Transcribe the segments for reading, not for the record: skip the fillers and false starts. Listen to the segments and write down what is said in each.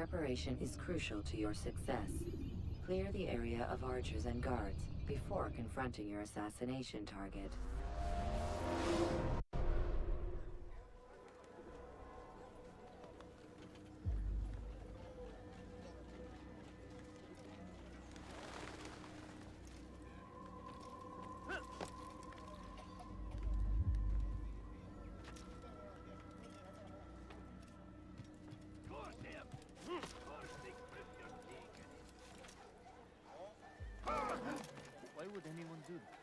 Preparation is crucial to your success. Clear the area of archers and guards before confronting your assassination target. Why would anyone do that?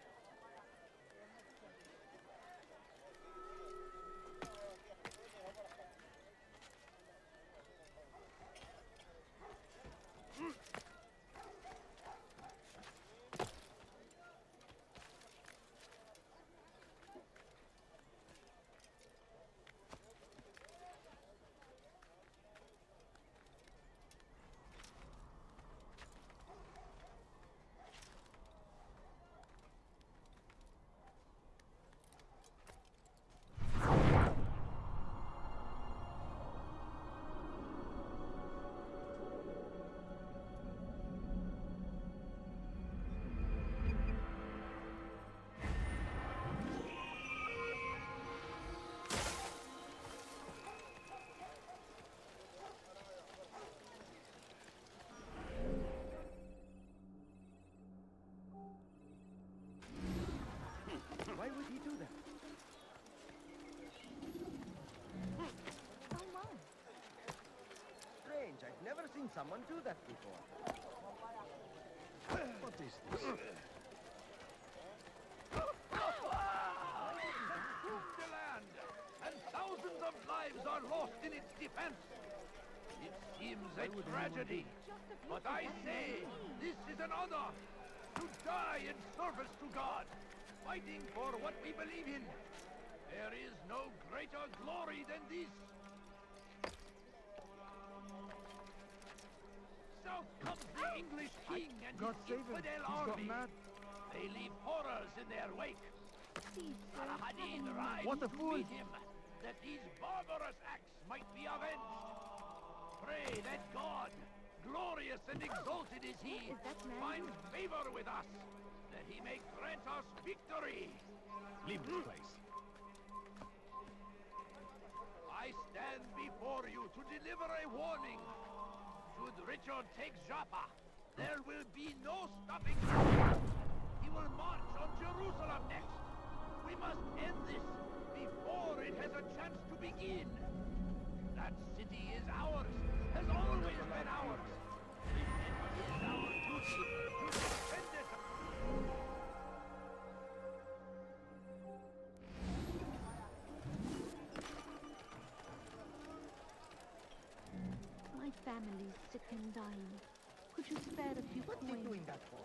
Why would he do that? Come on. Strange, I've never seen someone do that before. What is this? Consumed the land, and thousands of lives are lost in its defense. It seems a tragedy, but I say this is an honor to die in service to God, fighting for what we believe in. There is no greater glory than this. South comes the English king and God his save him. infidel He's gone army. mad. They leave horrors in their wake. Saladin rides What a to fool! meet him, that these barbarous acts might be avenged. Pray that God, glorious and exalted is he, find favor with us, that he may grant us victory. Leave this place. I stand before you to deliver a warning. Should Richard take Joppa, there will be no stopping him. He will march on Jerusalem next. We must end this before it has a chance to begin. That city is ours, has always been ours. It is our duty to defend it. My family's sick and dying. Could you spare a few What's he coins? doing that for?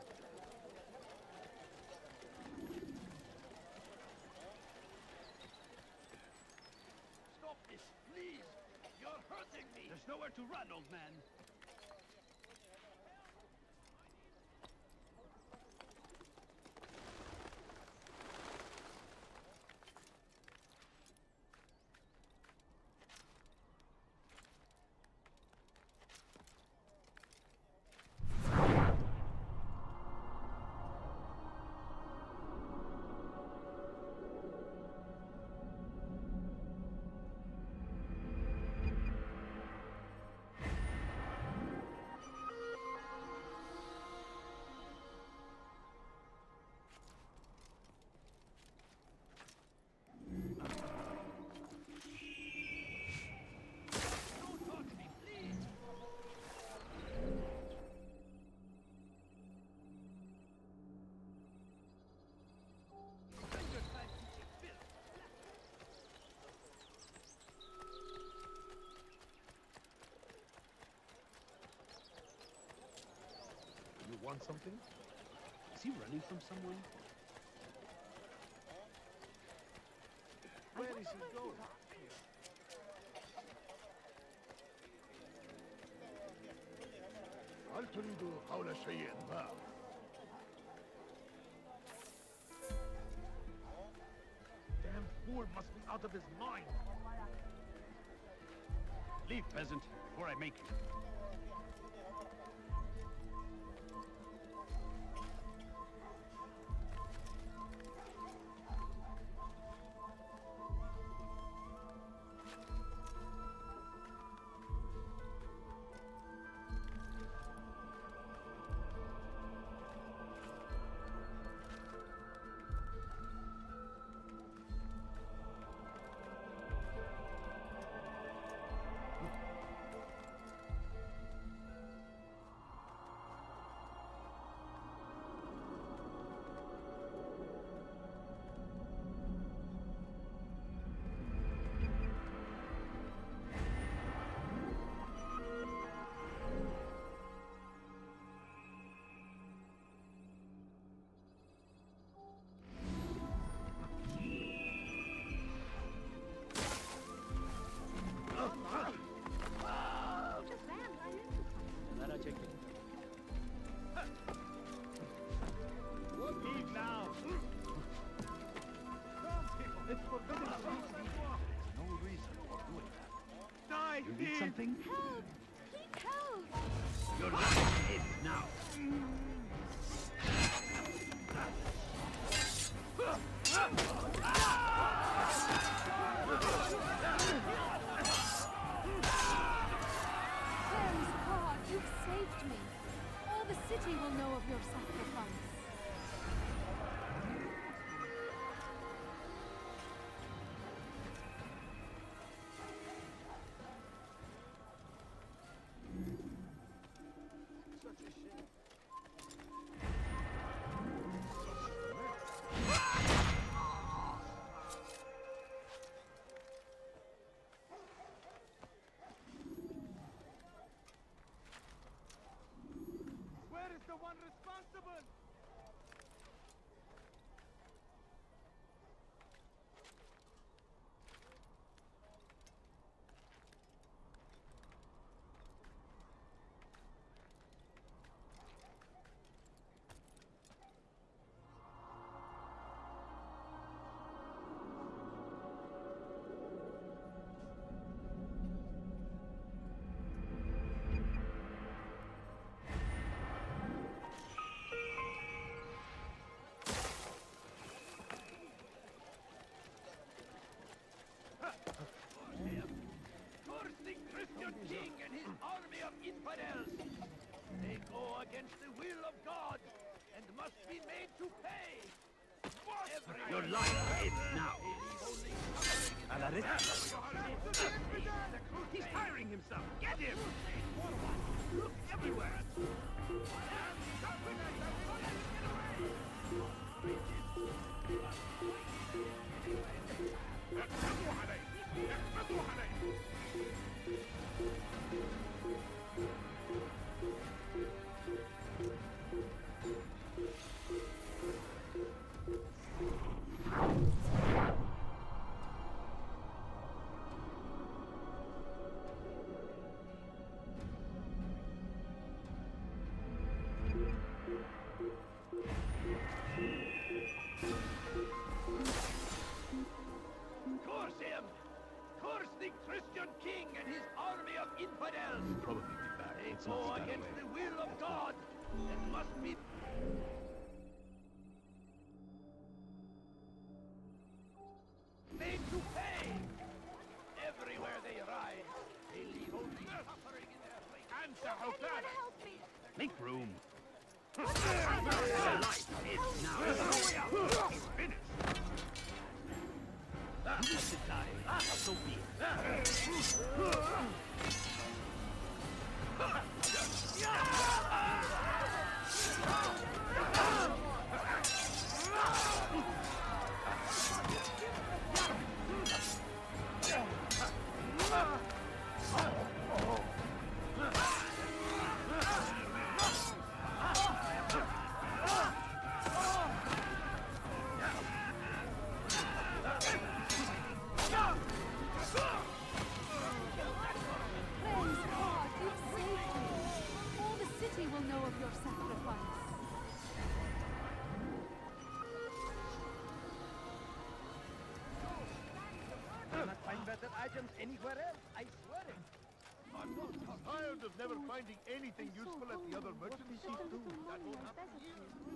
Stop this, please. You're hurting me. There's nowhere to run, old man. Don't touch me, please. Spend your time teaching Bill. You want something? Is he running from someone? Where is he going? هل تريد قول شيء ما؟ Damn fool must be out of his mind. Leave, peasant, before I make you. Fairy's card, you've saved me. All the city will know of your sacrifice. Such a shame. Where is the one responsible? Cursing Christian king and his army of infidels. They go against the will of God and must be made to pay. Your life ends now. He's hiring himself. Get him! Look everywhere. Curse him! Curse the Christian king and his army of infidels! You'll probably be back. They Let's go not start against away. the will of God and must be made to pay. Everywhere they rise, they leave only suffering in their wake. Answer, Anyone help me! Make room. What's happening? Life is now. He's finished. You want to die? So be it. Fairy's card, you've saved me. All the city will know of your sacrifice. Cannot find better items anywhere else, I swear it. I'm not tired of never finding anything I'm so useful at the other hungry. merchants. Just a little That money won't and happen better here.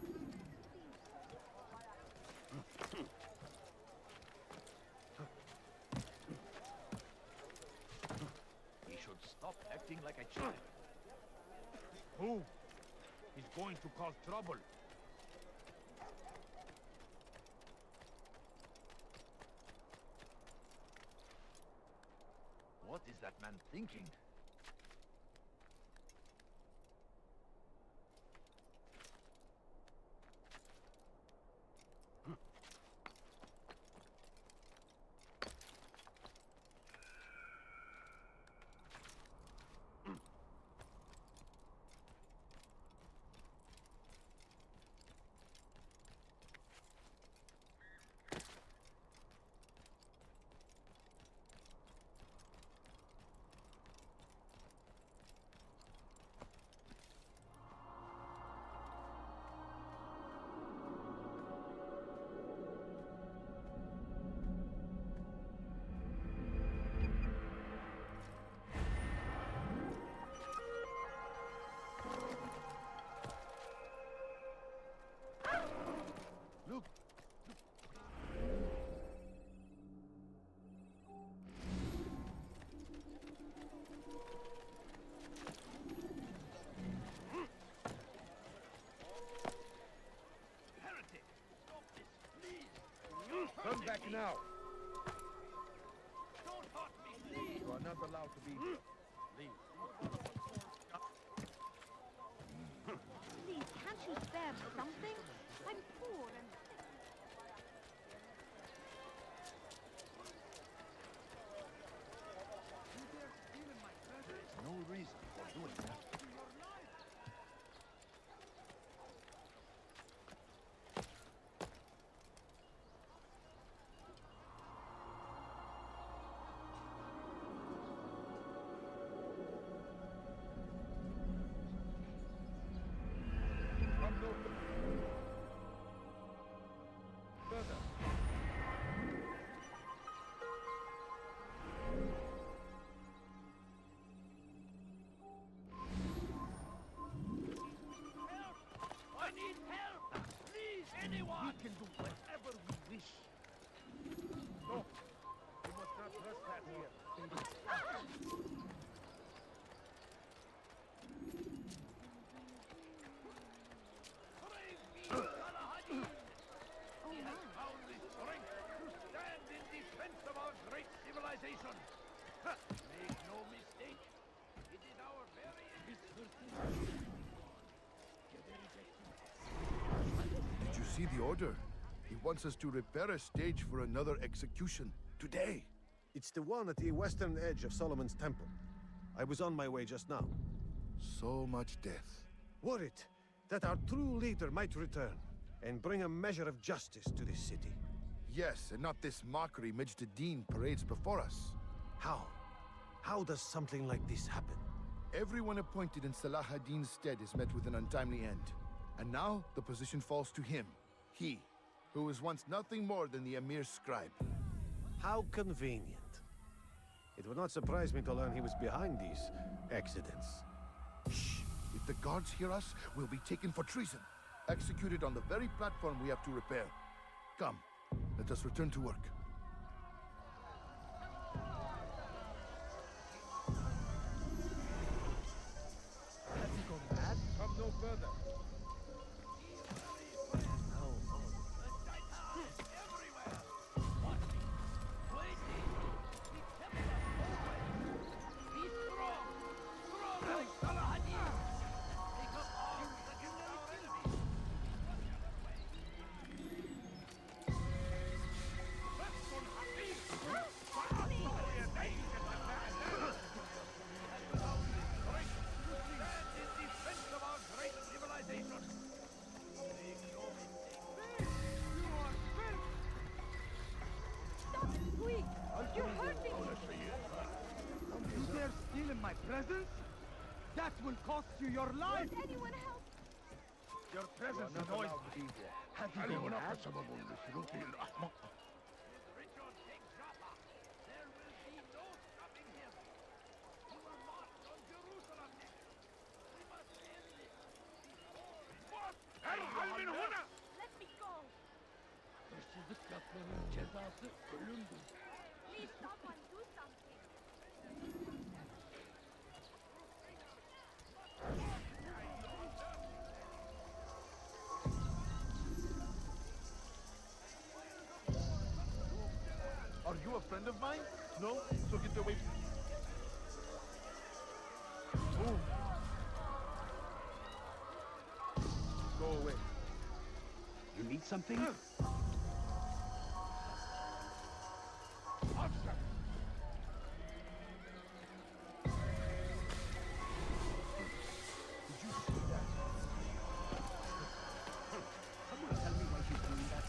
food. He should stop acting like a child. Who? He's going to cause trouble. What is that man thinking? leader. Leave. Please, can't you spare something? I'm poor and... There's no reason for doing that. Come no further. I need help! Please, anyone! We can do whatever we wish. No, you must not trespass here. Brave me, Galahadin! Oh He my. has found the strength to stand in defense of our great civilization. Ha! Make no mistake, it is our very Did you see the order? He wants us to repair a stage for another execution. Today! It's the one at the western edge of Solomon's Temple. I was on my way just now. So much death. Worried that our true leader might return and bring a measure of justice to this city. Yes, and not this mockery Majd Addin parades before us. How? How does something like this happen? Everyone appointed in Salah ad-Din's stead is met with an untimely end. And now, the position falls to him. He, who was once nothing more than the Emir's scribe. How convenient. It would not surprise me to learn he was behind these accidents. Shh! If the guards hear us, we'll be taken for treason. Executed on the very platform we have to repair. Come, let us return to work. Has he gone mad? Come no further. everywhere. Watching, waiting. He kept us always. Be strong, strong like Galahadin. Take up arms against our enemies. Preston Hafiz! Stand in defense of our great civilization. Make no mistake. You are filth! Stop it, quick! You're hurting me! You dare steal in my presence? That will cost you your life! Does anyone help? Your presence annoys me. Have you gone mad? Richard takes Jaffa. There will be no stopping him. He will march on Jerusalem next. We must end this before... What? Let me go! Please, someone do something! Are you a friend of mine? No? So get away from... Move! Go away. You need something? Officer! Did you see that? Someone tell me why she's doing that.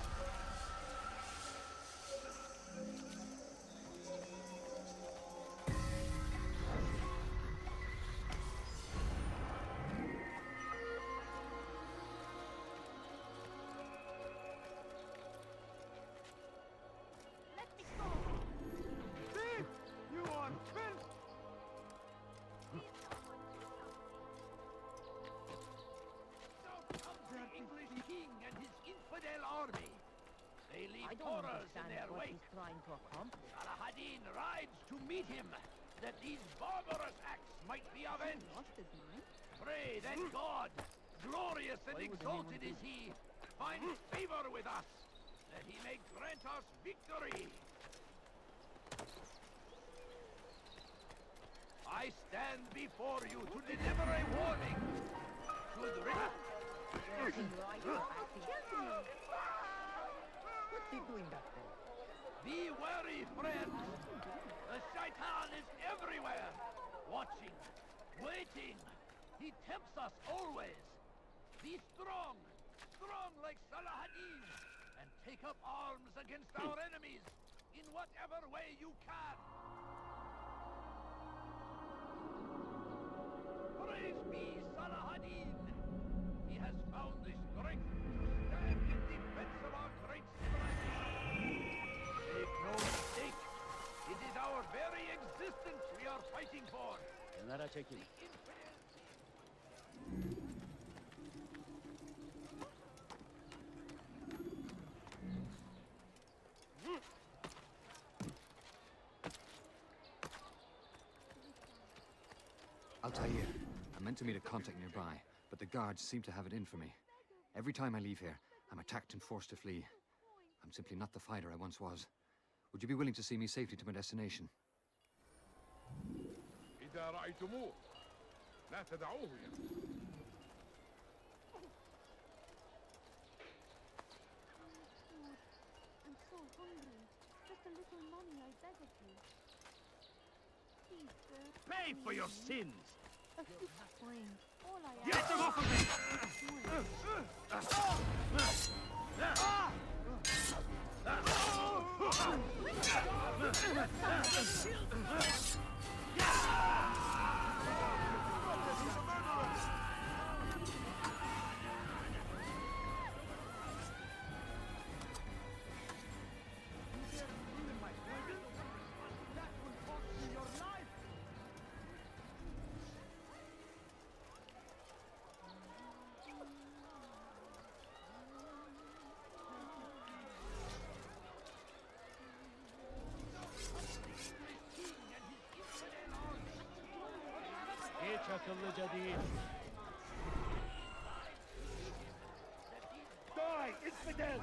Let me go! Thief! You are filth! Please, someone do something! Now comes the English king and his infidel army. They leave I don't horrors in understand their what wake. he's trying to accomplish. Saladin rides to meet him, that these barbarous acts might be avenged. Lost his mind? Pray that God, glorious and Why would exalted anyone is he, find favor with us, that he may grant us victory. I stand before you to deliver a warning. Should What's he doing back there? Be wary, friends. The Shaitan is everywhere, watching, waiting. He tempts us always. Be strong, strong like Salahadin, and take up arms against our enemies in whatever way you can. Praise be Salahadin. He has found the strength to stand in defense of our great civilization. Make no mistake, it is our very existence we are fighting for. Nara checking. The infidel. Altair, I meant to meet a contact nearby, but the guards seem to have it in for me. Every time I leave here, I'm attacked and forced to flee. I'm simply not the fighter I once was. Would you be willing to see me safely to my destination? إذا رأيتموه لا تدعوه يمشي. I'm so hungry. Just a little money, I beg of you. Please, sir. Pay for your sins. A few coins. All I Get them off of me! Geç akıllıca değil. Die, infidel!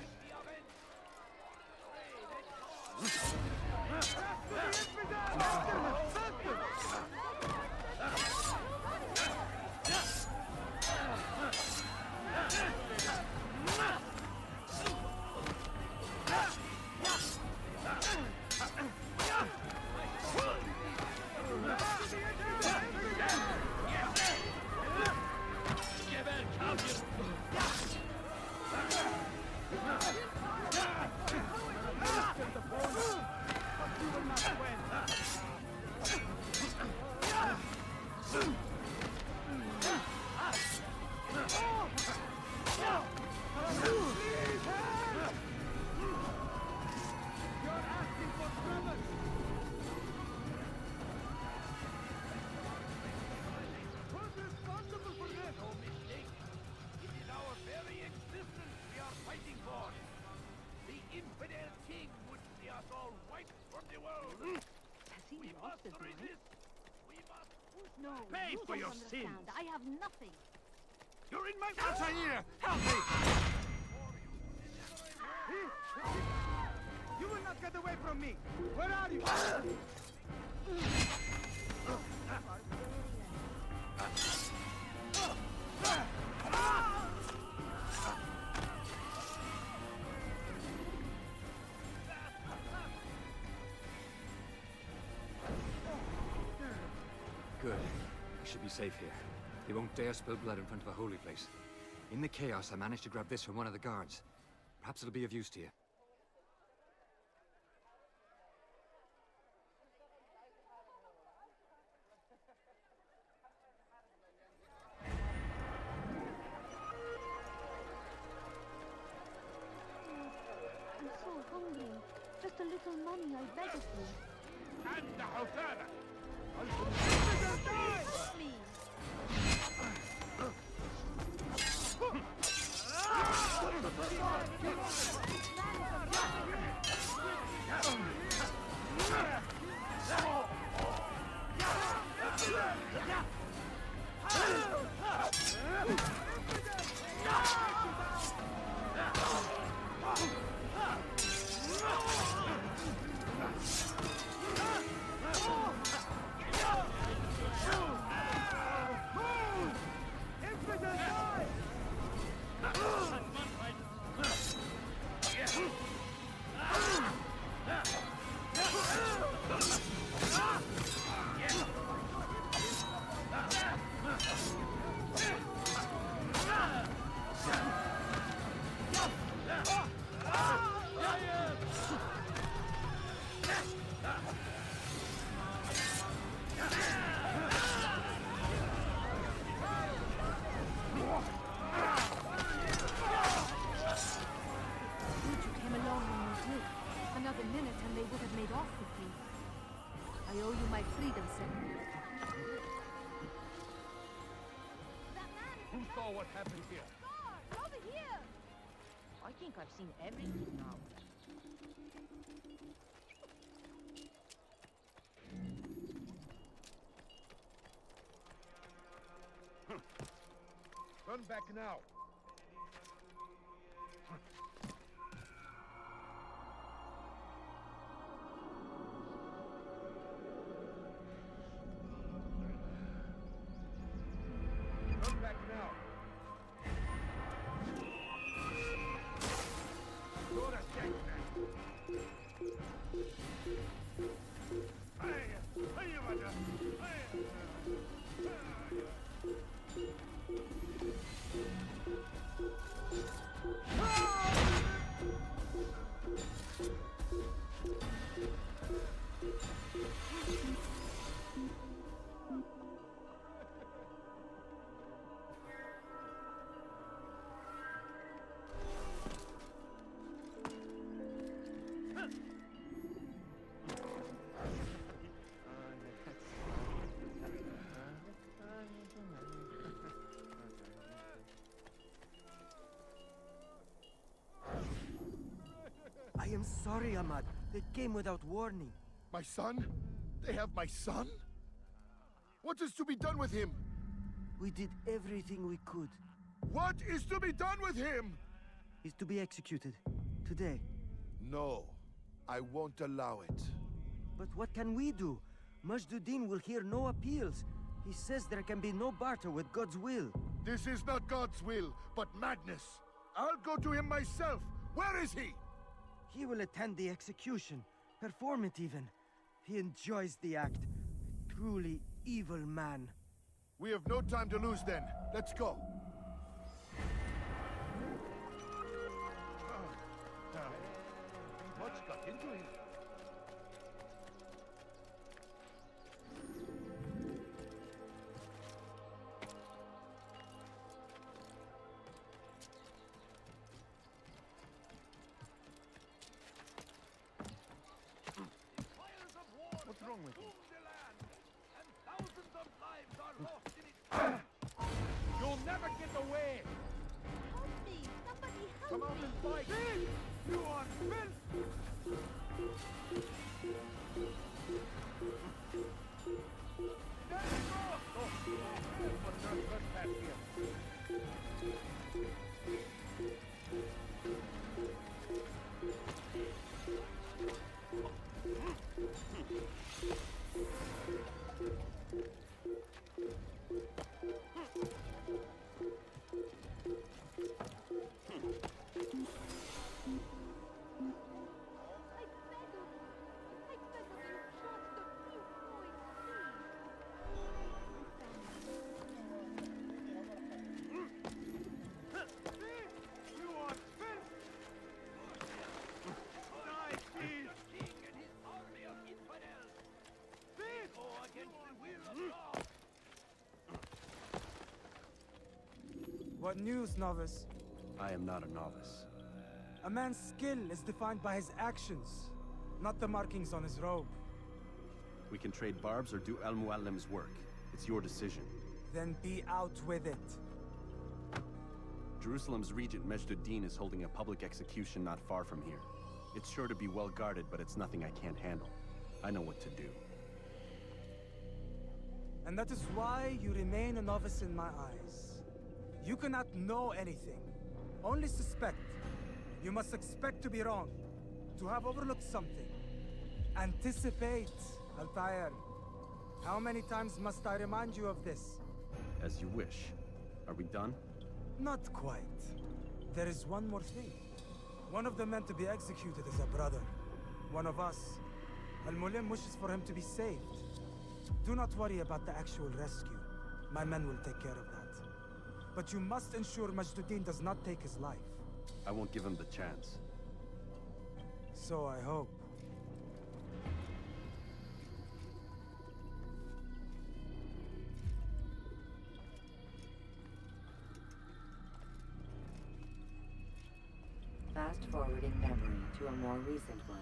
No, Pay you for don't your understand. sins. I have nothing. You're in my Altair! Help me! You will not get away from me! Where are you? Good. I should be safe here. They won't dare spill blood in front of a holy place. In the chaos, I managed to grab this from one of the guards. Perhaps it'll be of use to you. I'm so hungry. Just a little money, I beg of you. أنت حسانك! Help me! saw what happened here. Guard, over here! I think I've seen everything now. Run back now. Run back now. Go to check that. Hey, Mother. I am sorry, Ahmad. They came without warning. My son? They have my son? What is to be done with him? We did everything we could. What is to be done with him? He's to be executed. Today. No, I won't allow it. But what can we do? Majduddin will hear no appeals. He says there can be no barter with God's will. This is not God's will, but madness. I'll go to him myself. Where is he? He will attend the execution. Perform it even. He enjoys the act. A truly evil man. We have no time to lose then. Let's go. What's got into him? What's wrong with you? The land, and thousands of lives are lost in its. You'll never get away! Help me! Somebody help Come out me! and fight! You are filth! What news, novice? I am not a novice. A man's skill is defined by his actions, not the markings on his robe. We can trade barbs or do Al-Muallim's work. It's your decision. Then be out with it. Jerusalem's regent Majduddin is holding a public execution not far from here. It's sure to be well guarded, but it's nothing I can't handle. I know what to do. And that is why you remain a novice in my eyes. You cannot know anything, only suspect. You must expect to be wrong, to have overlooked something. Anticipate, Altair. How many times must I remind you of this? As you wish. Are we done? Not quite. There is one more thing. One of the men to be executed is a brother. One of us. Al-Mulim wishes for him to be saved. Do not worry about the actual rescue. My men will take care of that. But you must ensure Majduddin does not take his life. I won't give him the chance. So I hope. Fast forwarding memory to a more recent one.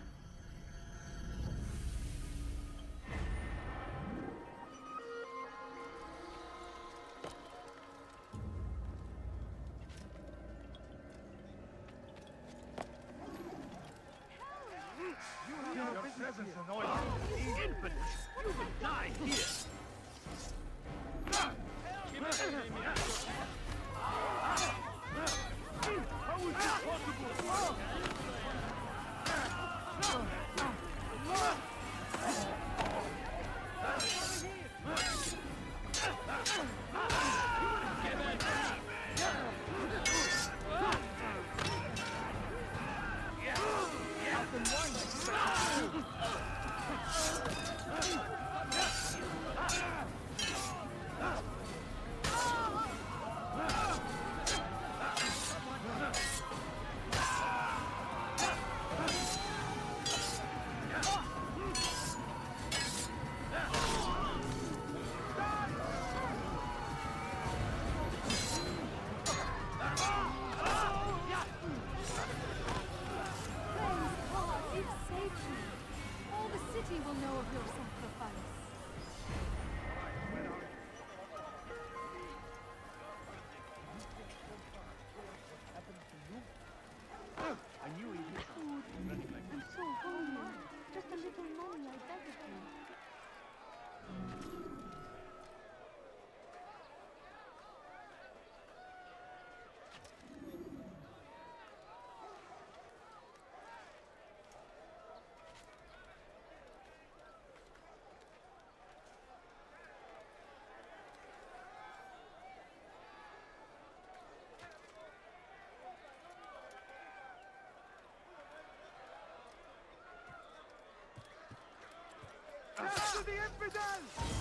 the infidels!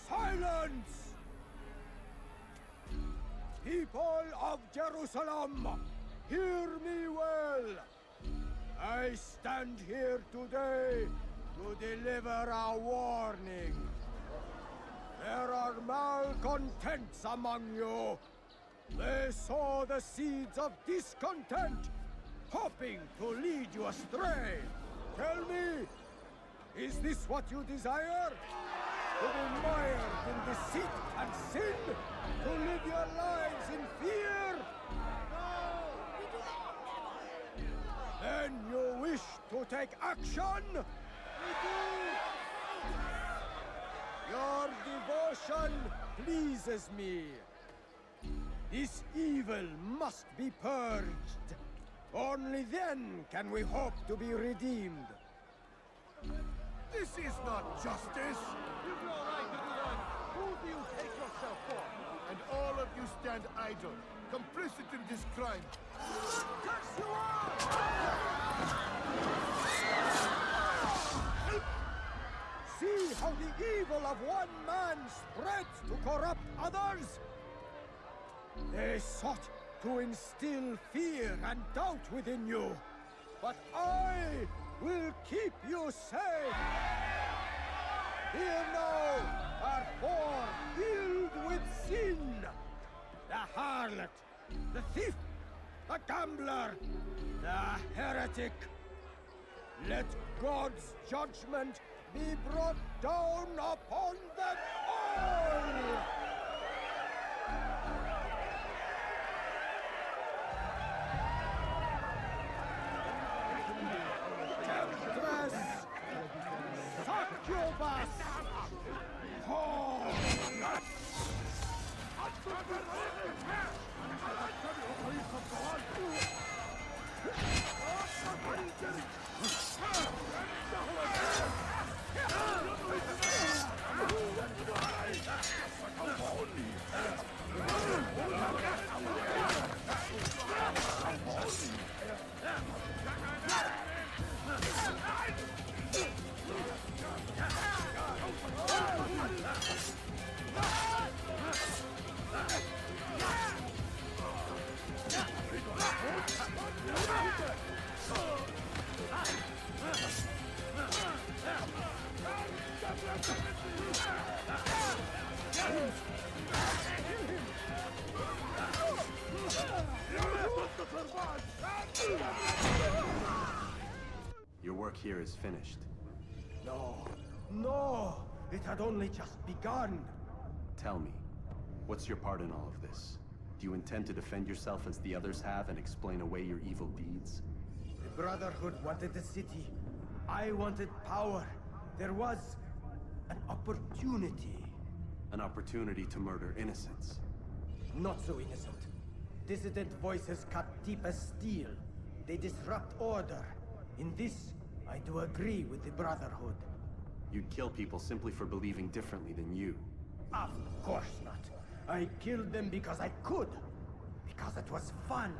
Silence! People of Jerusalem, hear me well. I stand here today to deliver a warning. There are malcontents among you. They sow the seeds of discontent, hoping to lead you astray. Tell me, is this what you desire? To be mired in deceit and sin? To live your lives in fear? No, we do not. Then you wish to take action? We do. Your devotion pleases me. This evil must be purged. Only then can we hope to be redeemed. This is not justice! You've no right to do that! Who do you take yourself for? And all of you stand idle, complicit in this crime. Curse you all! See how the evil of one man spreads to corrupt others? They sought to instill fear and doubt within you. But I will keep you safe. Here now are four filled with sin. The harlot, the thief, the gambler, the heretic. Let God's judgment be brought down upon them all! Temptress! Succubus! Whore! Your work here is finished. No, no! It had only just begun. Tell me, what's your part in all of this? Do you intend to defend yourself as the others have and explain away your evil deeds? The Brotherhood wanted the city. I wanted power. There was an opportunity. An opportunity to murder innocents. Not so innocent. Dissident voices cut deep as steel. They disrupt order. In this, I do agree with the Brotherhood. You'd kill people simply for believing differently than you. Of course not. I killed them because I could. Because it was fun.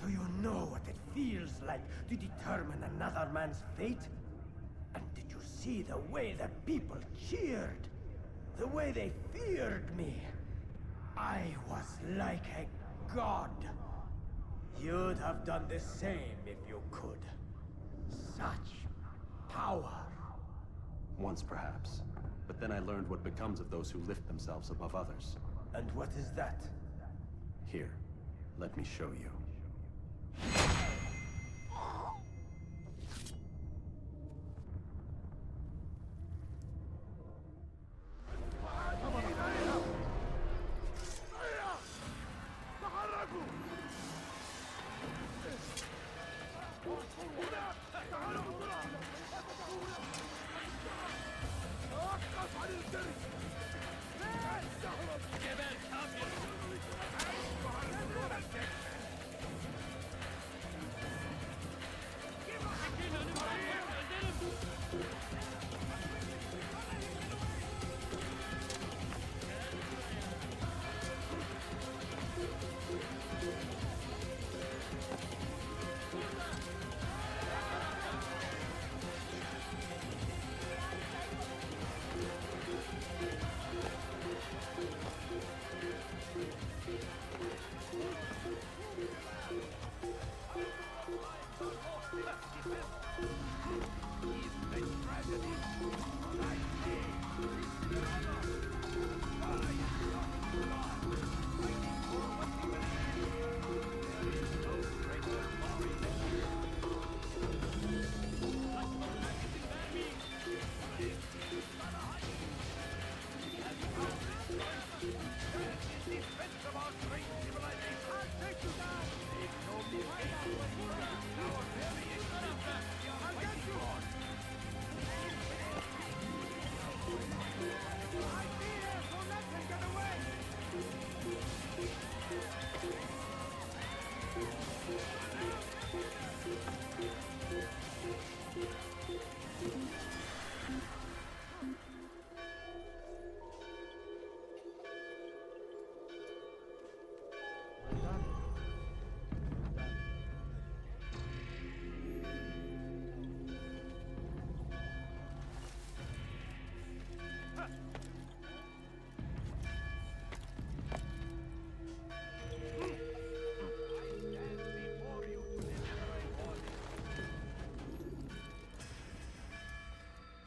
Do you know what it feels like to determine another man's fate? And did you see the way the people cheered? The way they feared me? I was like a god. You'd have done the same if you could. Such power. Once perhaps. But then I learned what becomes of those who lift themselves above others. And what is that? Here, let me show you.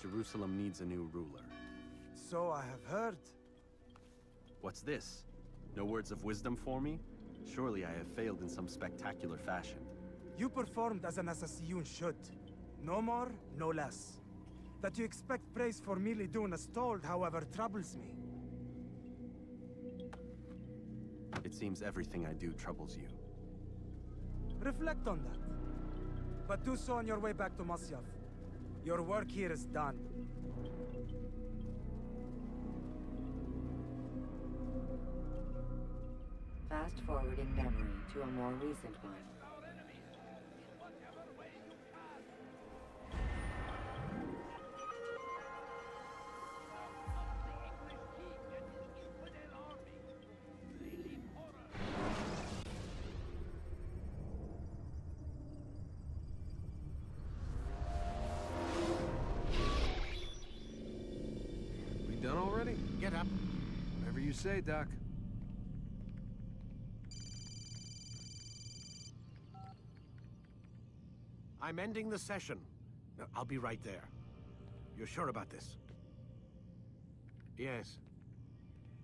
Jerusalem needs a new ruler. So I have heard. What's this? No words of wisdom for me? Surely I have failed in some spectacular fashion. You performed as an assassin should. No more, no less. That you expect praise for merely doing as told, however, troubles me. It seems everything I do troubles you. Reflect on that. But do so on your way back to Masyaf. Your work here is done. Fast forwarding memory to a more recent one. We done already? Get up. Whatever you say, Doc. I'm ending the session. I'll be right there. You're sure about this? Yes.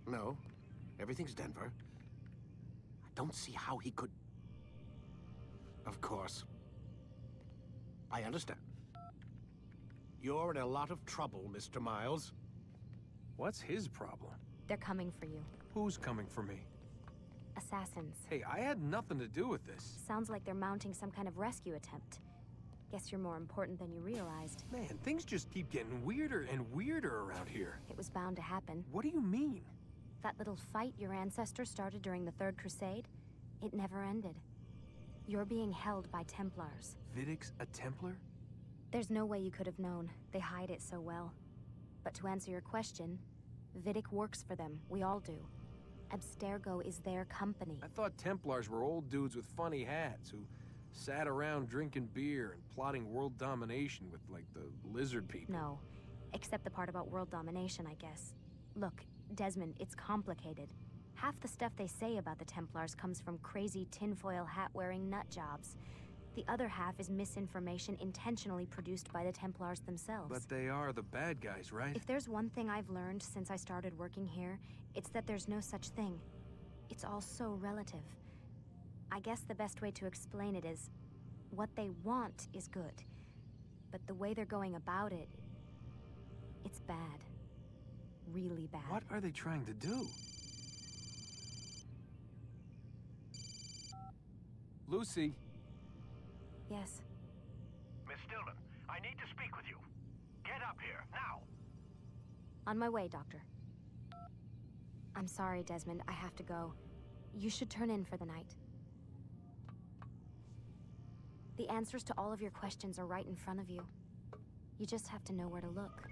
No. Everything's Denver. I don't see how he could... Of course. I understand. You're in a lot of trouble, Mr. Miles. What's his problem? They're coming for you. Who's coming for me? Assassins. Hey, I had nothing to do with this. Sounds like they're mounting some kind of rescue attempt. Guess you're more important than you realized. Man, things just keep getting weirder and weirder around here. It was bound to happen. What do you mean? That little fight your ancestors started during the Third Crusade, it never ended. You're being held by Templars. Vidic's a Templar? There's no way you could have known. They hide it so well. But to answer your question, Vidic works for them. We all do. Abstergo is their company. I thought Templars were old dudes with funny hats who sat around drinking beer and plotting world domination with, like, the lizard people. No. Except the part about world domination, I guess. Look, Desmond, it's complicated. Half the stuff they say about the Templars comes from crazy tinfoil hat-wearing nutjobs. The other half is misinformation intentionally produced by the Templars themselves. But they are the bad guys, right? If there's one thing I've learned since I started working here, it's that there's no such thing. It's all so relative. I guess the best way to explain it is, what they want is good. But the way they're going about it, it's bad. Really bad. What are they trying to do? Lucy. Yes. Dillon, I need to speak with you. Get up here, now! On my way, Doctor. I'm sorry, Desmond. I have to go. You should turn in for the night. The answers to all of your questions are right in front of you. You just have to know where to look.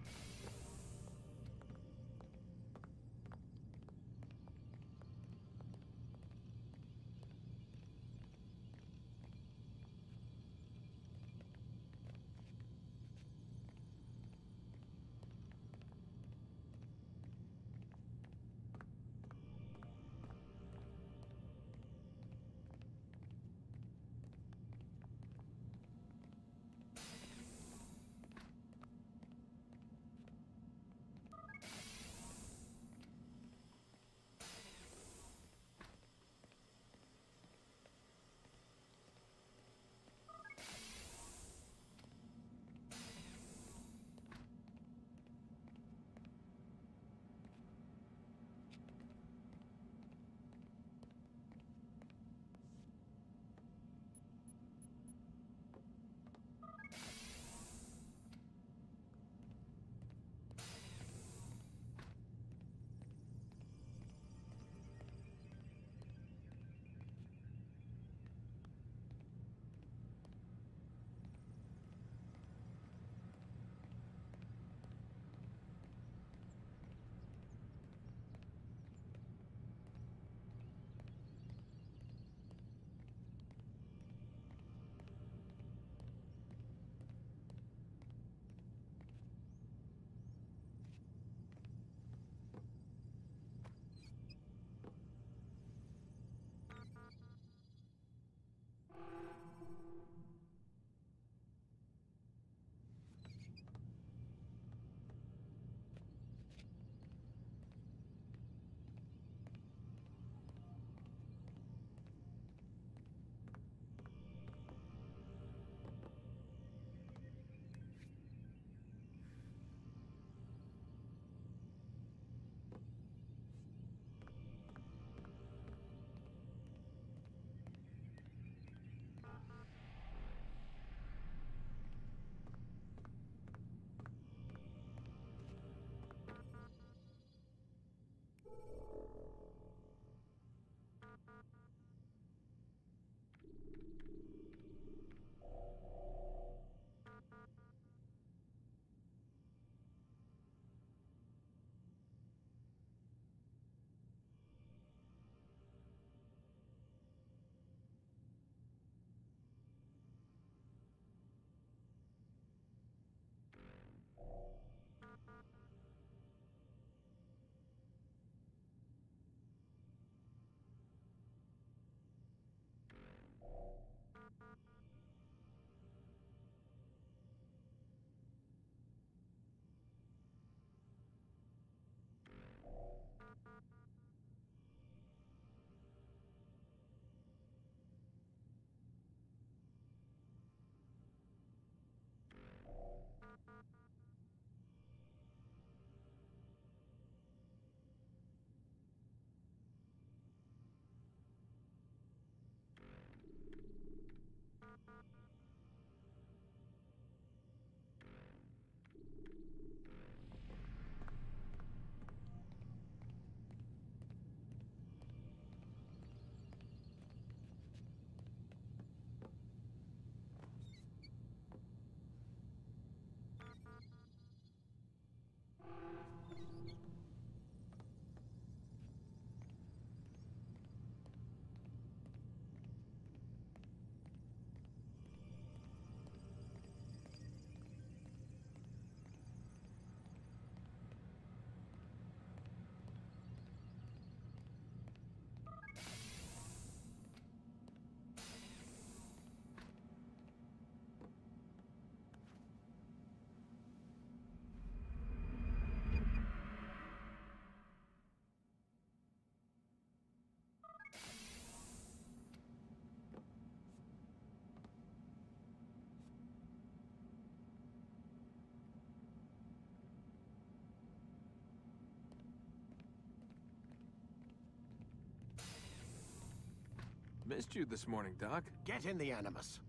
Missed you this morning, Doc. Get in the Animus.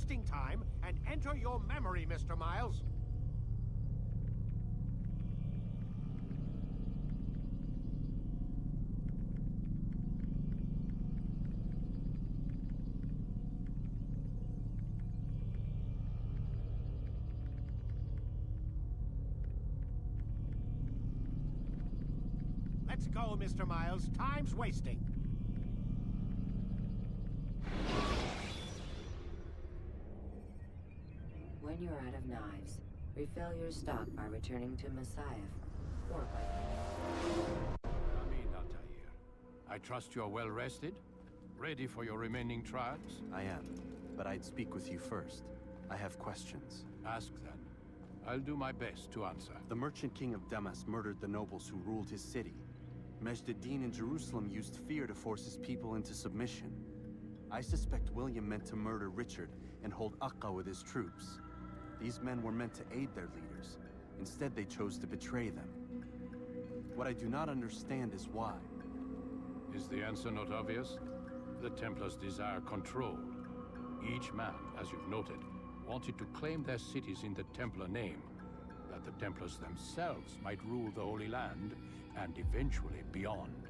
wasting time and enter your memory, Mr. Miles. Let's go, Mr. Miles. Time's wasting. When you're out of knives, refill your stock by returning to Messiah, or by... Amin, Altair. I trust you're well rested? Ready for your remaining trials? I am, but I'd speak with you first. I have questions. Ask then. I'll do my best to answer. The Merchant King of Damas murdered the nobles who ruled his city. Majd-ad-Din in Jerusalem used fear to force his people into submission. I suspect William meant to murder Richard and hold Akka with his troops. These men were meant to aid their leaders. Instead, they chose to betray them. What I do not understand is why. Is the answer not obvious? The Templars desire control. Each man, as you've noted, wanted to claim their cities in the Templar name, that the Templars themselves might rule the Holy Land and eventually beyond.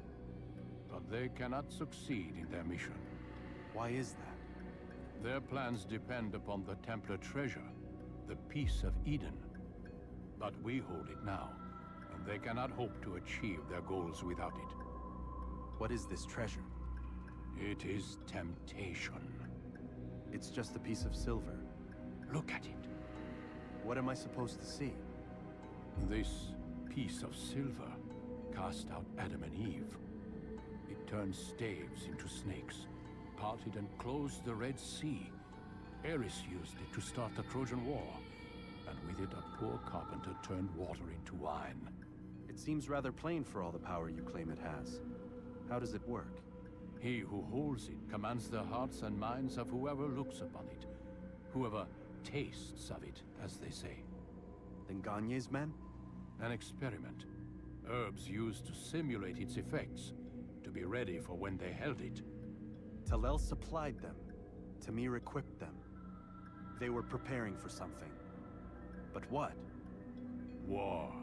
But they cannot succeed in their mission. Why is that? Their plans depend upon the Templar treasure, the Peace of Eden. But we hold it now, and they cannot hope to achieve their goals without it. What is this treasure? It is temptation. It's just a piece of silver. Look at it. What am I supposed to see? This piece of silver cast out Adam and Eve. It turned staves into snakes, parted and closed the Red Sea. Ares used it to start the Trojan War, and with it a poor carpenter turned water into wine. It seems rather plain for all the power you claim it has. How does it work? He who holds it commands the hearts and minds of whoever looks upon it, whoever tastes of it, as they say. Then Gagne's men? An experiment. Herbs used to simulate its effects, to be ready for when they held it. Talel supplied them. Tamir equipped them. They were preparing for something. But what? War.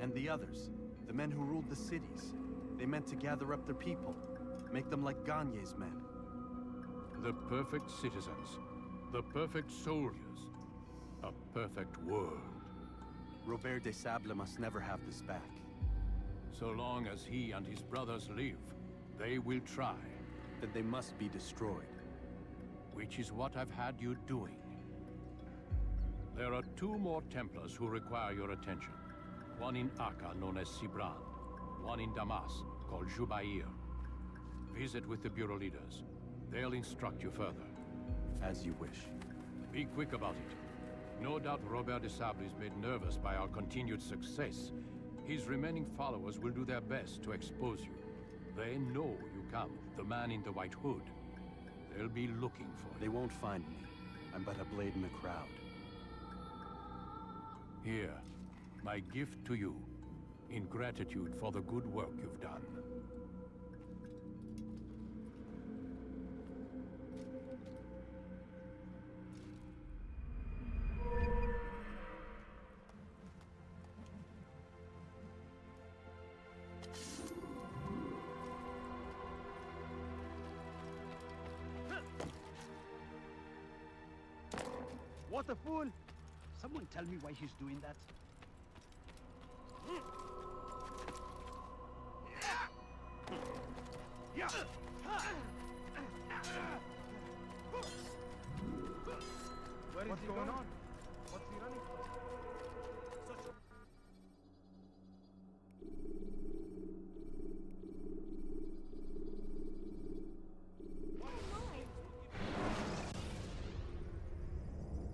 And the others, the men who ruled the cities, they meant to gather up their people, make them like Gagne's men. The perfect citizens, the perfect soldiers, a perfect world. Robert de Sable must never have this back. So long as he and his brothers live, they will try. Then they must be destroyed. Which is what I've had you doing. There are 2 more Templars who require your attention. One in Akka, known as Sibrand. One in Damas, called Jubair. Visit with the Bureau leaders. They'll instruct you further. As you wish. Be quick about it. No doubt Robert de Sable is made nervous by our continued success. His remaining followers will do their best to expose you. They know you come, the man in the white hood. They'll be looking for you. They won't find me. I'm but a blade in the crowd. Here, my gift to you, in gratitude for the good work you've done. What a fool! Someone tell me why he's doing that. What's going on? What's he running for?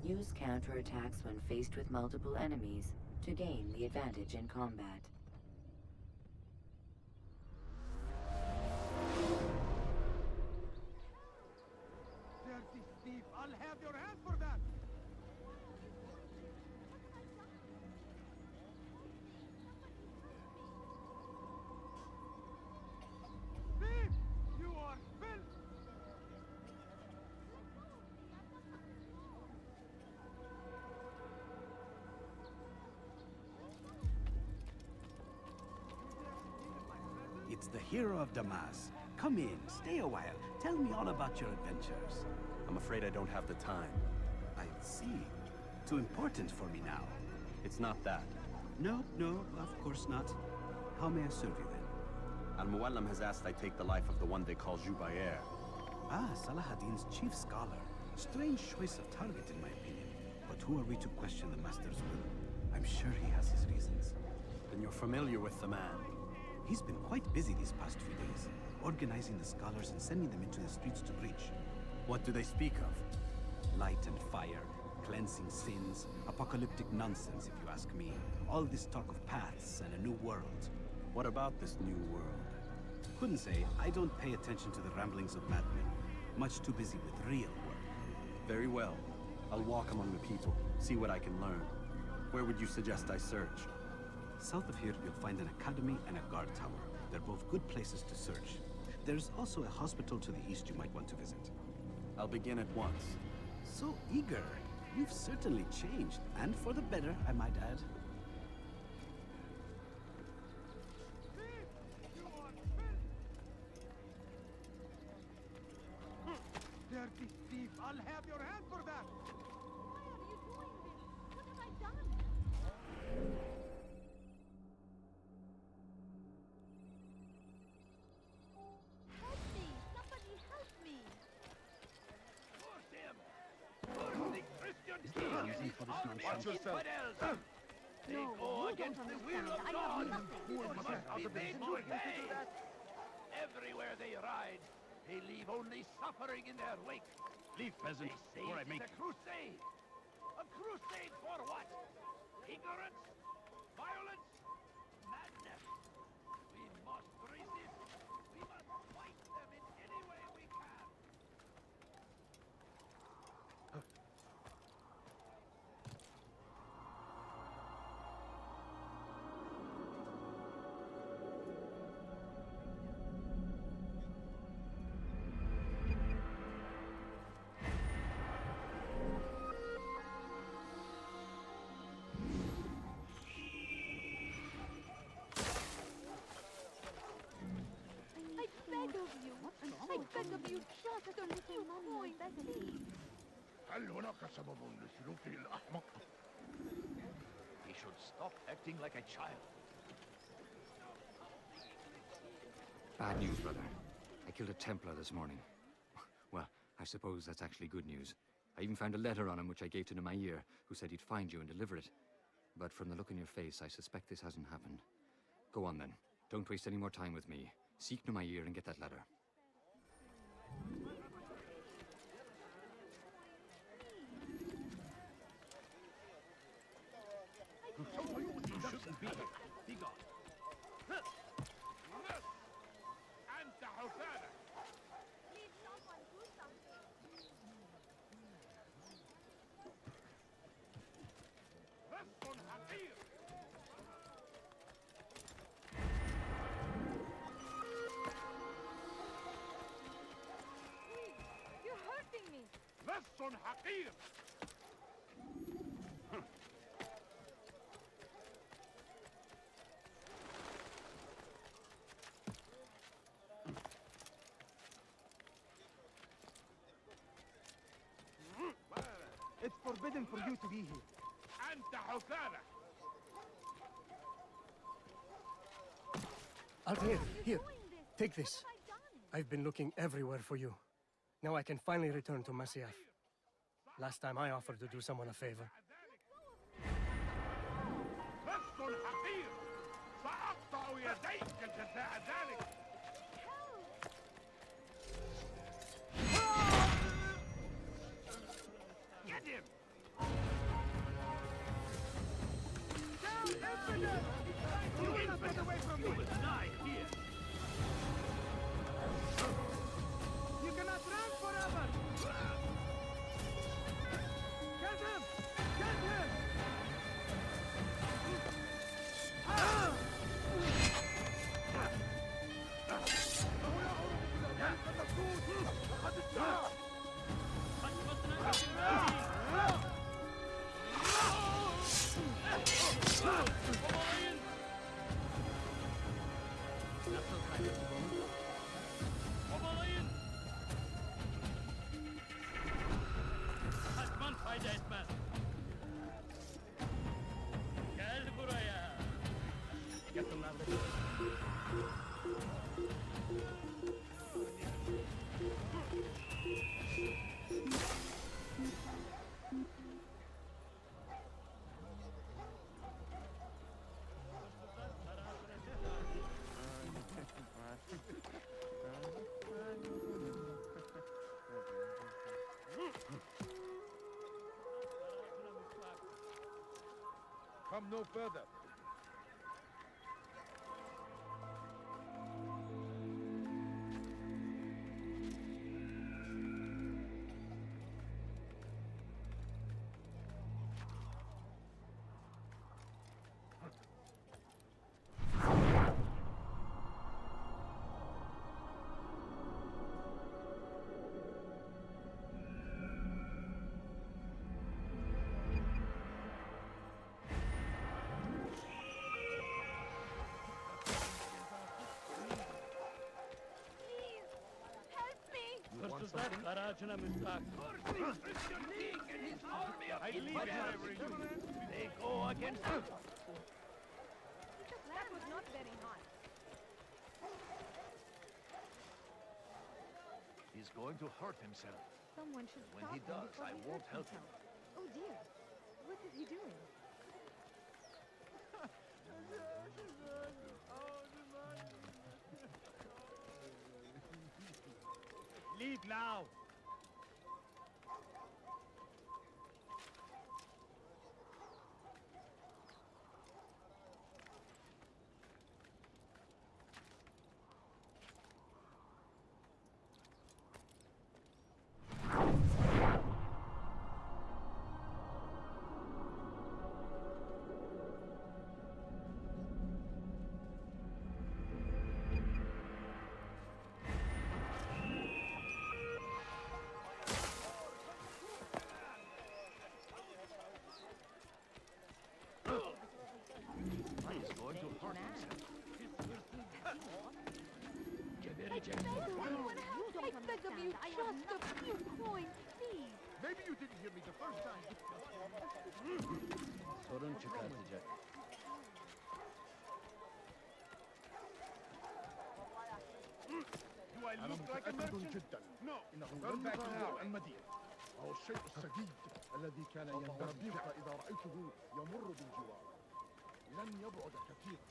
Use counterattacks when faced with multiple enemies to gain the advantage in combat. Dirty thief! I'll have your hand for that! Thief! You are filth! It's the hero of Damas. Come in, stay a while. Tell me all about your adventures. I'm afraid I don't have the time. I see. Too important for me now. It's not that. No, of course not. How may I serve you then? Al-Muallim has asked I take the life of the one they call Jubair. Ah, Salahadin's chief scholar. Strange choice of target, in my opinion. But who are we to question the Master's will? I'm sure he has his reasons. Then you're familiar with the man. He's been quite busy these past few days, organizing the scholars and sending them into the streets to preach. What do they speak of? Light and fire, cleansing sins, apocalyptic nonsense, if you ask me. All this talk of paths and a new world. What about this new world? Couldn't say. I don't pay attention to the ramblings of madmen. Much too busy with real work. Very well. I'll walk among the people, see what I can learn. Where would you suggest I search? South of here, you'll find an academy and a guard tower. They're both good places to search. There's also a hospital to the east you might want to visit. I'll begin at once. So eager. You've certainly changed, and for the better, I might add. Dirty thief! I'll have your hand for that! Why are you doing this? What have I done? Help me! Somebody help me! Force him! Force the Christian king and his army of infidels! They go against the will of God! Must be made to pay! Everywhere they ride, they leave only suffering in their wake. Leave, peasant, They say or I it make is a crusade! A crusade for what? Ignorance? Violence? Madness! We must resist! We must fight them in any way we can! I beg of you, just a little coin, please. هل هناك سبب لسلوكه الأحمق؟ He should stop acting like a child. Bad news, brother. I killed a Templar this morning. Well, I suppose that's actually good news. I even found a letter on him which I gave to Nemair, who said he'd find you and deliver it. But from the look in your face, I suspect this hasn't happened. Go on then. Don't waste any more time with me. Seek Nemair and get that letter. Be gone. أنت حسانة! Please, someone do something. رص حقير! Please, you're hurting me. رص حقير! It's forbidden for you to be here. أنت حسانة! Altair, here. Take this. I've been looking everywhere for you. Now I can finally return to Masyaf. Last time I offered to do someone a favor. رص حقير! سأقطع يديك جزاء ذلك! Get him! You will not get away from me! You will die here! You cannot run forever! Get him! Get him! come no further. They go against us. That was not very hard. He's going to hurt himself. Someone should When stop he him does, before I he won't hurts help him. himself. Oh dear. What is he doing? Leave now! He's going to hurt himself. I beg of you, just a few coins, please. Maybe you didn't hear me the first time. Sorun çıkartacak. Do I look like a merchant? No. Turn back now. المدينة. هو الشيء السديد الذي كان ينبغي إذا رأيته يمر بالجوار لن يبعد كثيرا.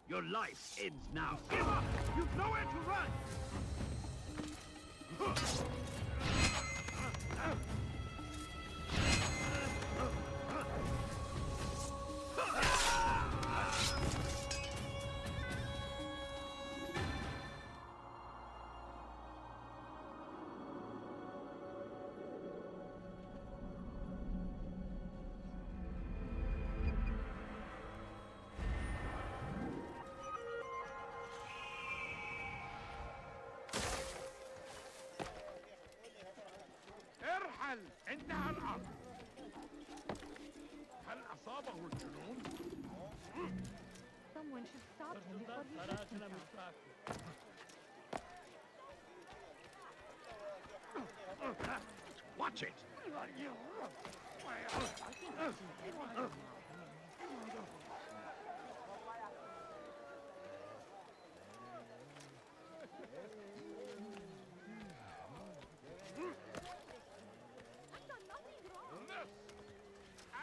Your life ends now. Give up! You've nowhere to run! ارحل! انتهى الأمر. هل أصابه الجنون؟ Someone should stop him before he hurts himself. Watch it!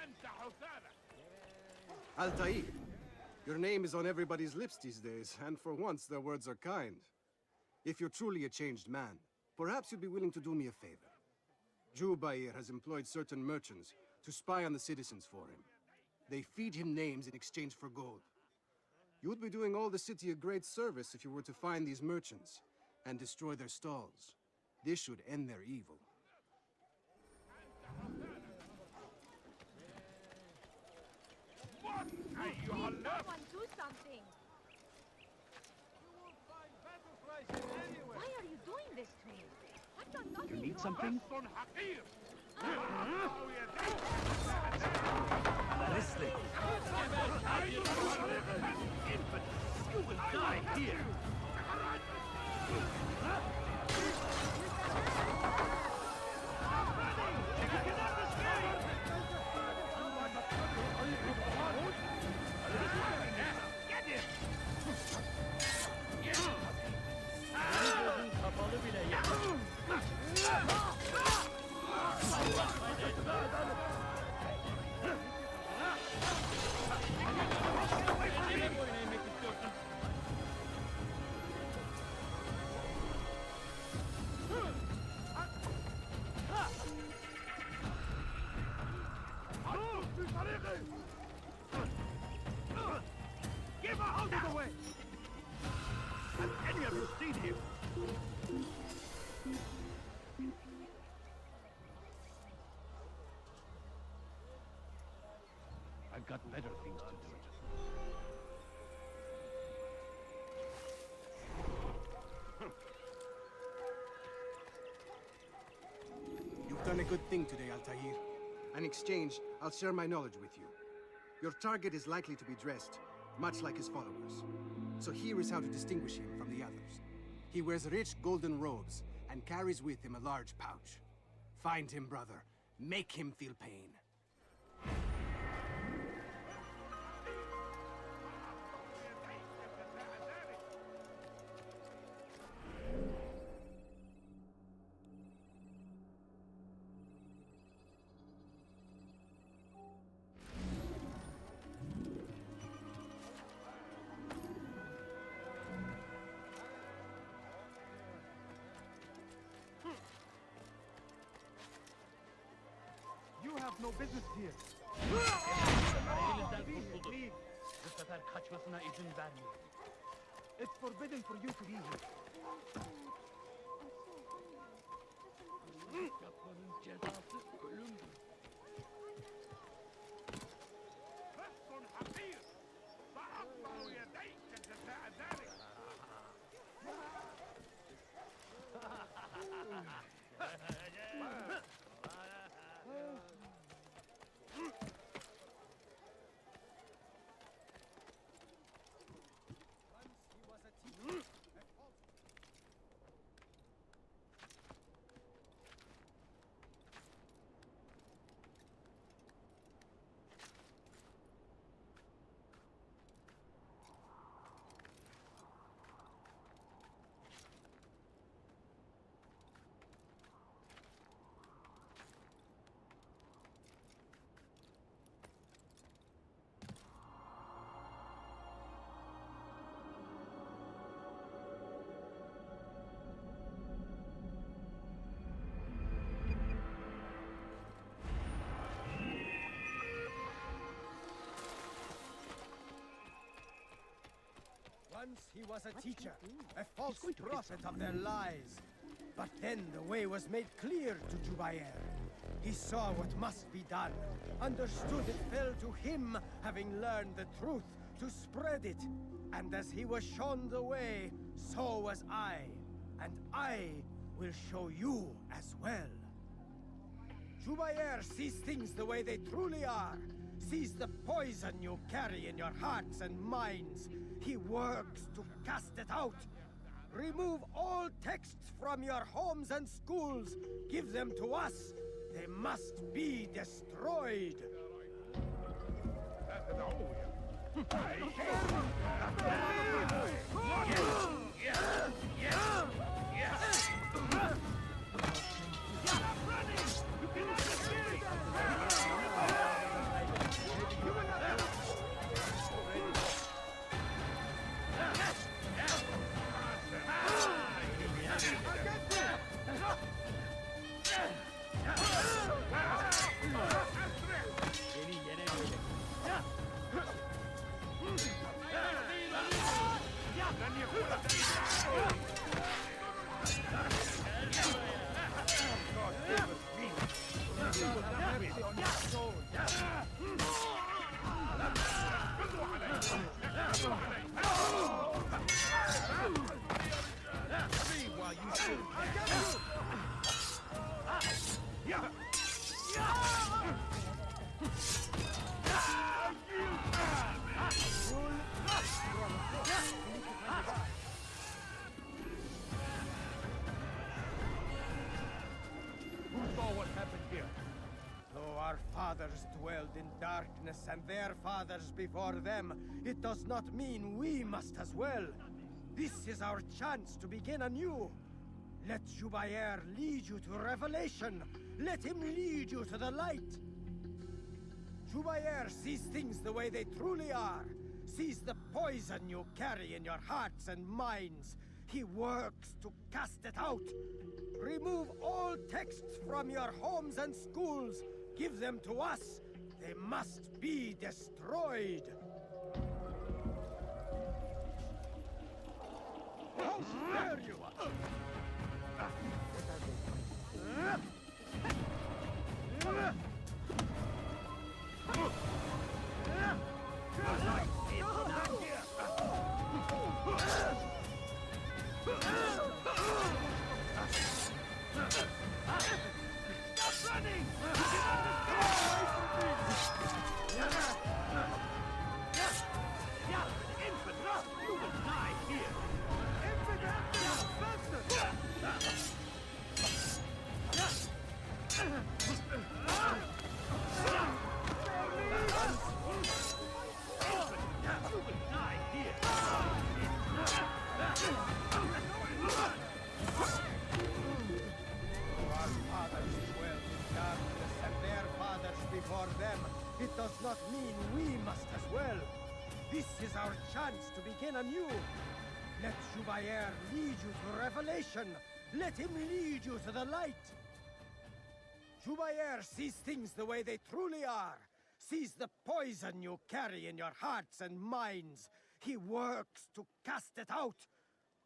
أنت حسانة. Altair, your name is on everybody's lips these days, and for once their words are kind. If you're truly a changed man, perhaps you'd be willing to do me a favor. Jubair has employed certain merchants to spy on the citizens for him. They feed him names in exchange for gold. You would be doing all the city a great service if you were to find these merchants and destroy their stalls. This should end their evil. What? Please, someone do something! Why are you doing this to me? I've done nothing You need wrong. something? Leslie! Infant! You will die here! Get him! Kapalı bile ya. I've got better things to do. You've done a good thing today, Altair. In exchange, I'll share my knowledge with you. Your target is likely to be dressed, much like his followers. So here is how to distinguish him from the others. He wears rich golden robes and carries with him a large pouch. Find him, brother. Make him feel pain. You have no business here. Elinizden kurtulduk. Bu sefer kaçmasına izin vermeyin. It's forbidden for you to be here. Yapmanın cezası ölümdür. Once he was a teacher, a false prophet of their lies. But then the way was made clear to Jubair. He saw what must be done, understood it fell to him, having learned the truth, to spread it. And as he was shown the way, so was I. And I will show you as well. Jubair sees things the way they truly are, sees the poison you carry in your hearts and minds. He works to cast it out. Remove all texts from your homes and schools. Give them to us. They must be destroyed. Fathers dwelled in darkness and their fathers before them, it does not mean we must as well. This is our chance to begin anew. Let Jubair lead you to revelation. Let him lead you to the light. Jubair sees things the way they truly are, sees the poison you carry in your hearts and minds. He works to cast it out. Remove all texts from your homes and schools. Give them to us. They must be destroyed. How dare you! before them, it does not mean we must as well. This is our chance to begin anew. Let Jubayer lead you to revelation. Let him lead you to the light. Jubayer sees things the way they truly are. Sees the poison you carry in your hearts and minds. He works to cast it out.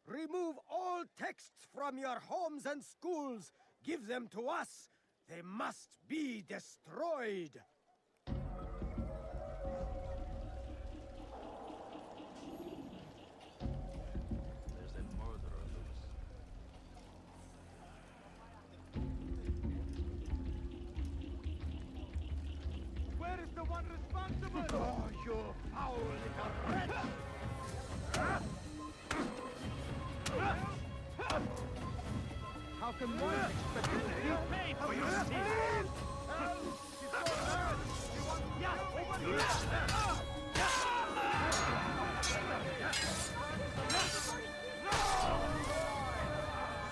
Remove all texts from your homes and schools. Give them to us. They must be destroyed. There's a murderer loose. Where is the one responsible? Oh, you foul little wretch! How can one expect you to pay for your sins?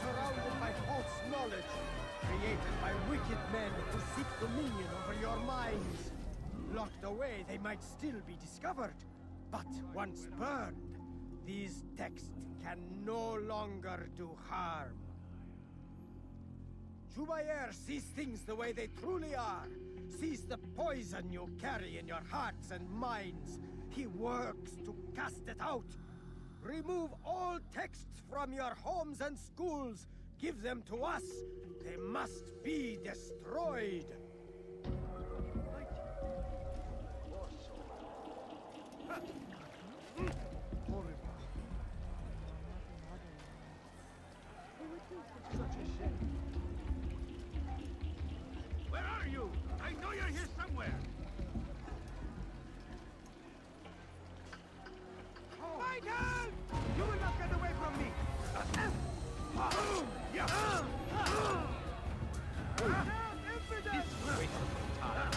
Surrounded by false knowledge, created by wicked men who seek dominion over your minds. Locked away, they might still be discovered. But once burned, these texts can no longer do harm. Jubayer sees things the way they truly are. Sees the poison you carry in your hearts and minds. He works to cast it out. Remove all texts from your homes and schools. Give them to us. They must be destroyed. Where are you? I know you're here somewhere. Michael! You will not get away from me! This is a waste of time.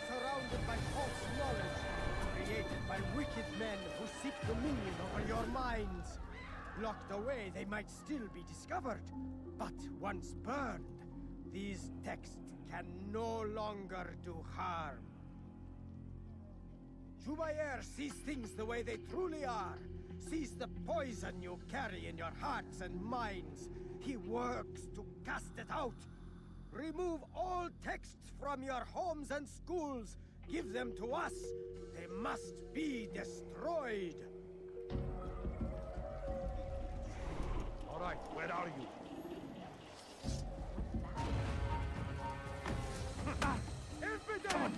Surrounded by false knowledge, created by wicked men who seek dominion over your minds. Locked away, they might still be discovered. But once burned, these texts can no longer do harm. Jubayer sees things the way they truly are. Sees the poison you carry in your hearts and minds. He works to cast it out. Remove all texts from your homes and schools. Give them to us. They must be destroyed. All right, where are you? Infidel!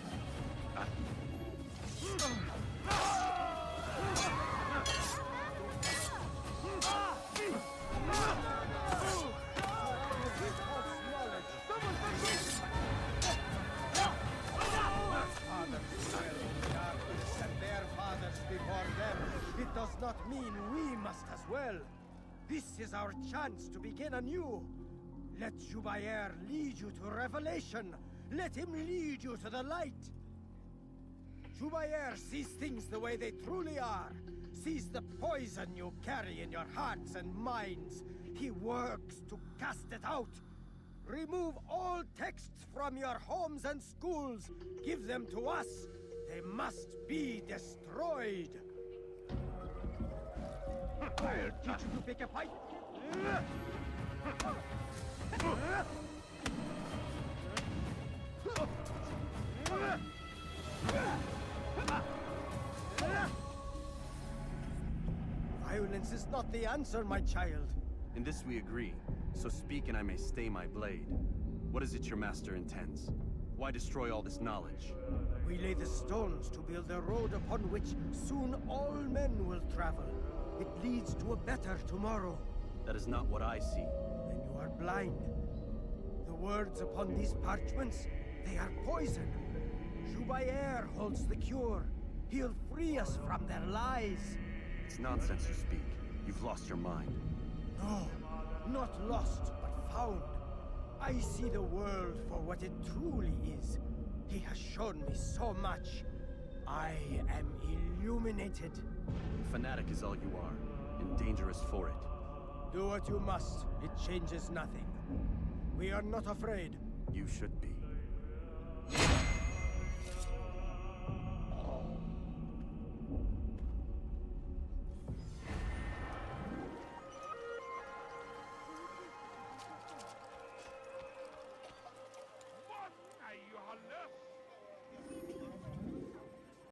It does not mean we must as well. This is our chance to begin anew. Let Jubayer lead you to revelation. Let him lead you to the light. Jubayer sees things the way they truly are. Sees the poison you carry in your hearts and minds. He works to cast it out. Remove all texts from your homes and schools. Give them to us. They must be destroyed. I'll teach you to pick a fight. Violence is not the answer, my child. In this we agree, so speak and I may stay my blade. What is it your master intends? Why destroy all this knowledge? We lay the stones to build a road upon which soon all men will travel. It leads to a better tomorrow. That is not what I see. Then you are blind. The words upon these parchments, they are poison. Jubayer holds the cure. He'll free us from their lies. It's nonsense you speak. You've lost your mind. No, not lost, but found. I see the world for what it truly is. He has shown me so much. I am illuminated. dominated. Fanatic is all you are, and dangerous for it. Do what you must. It changes nothing. We are not afraid. You should be.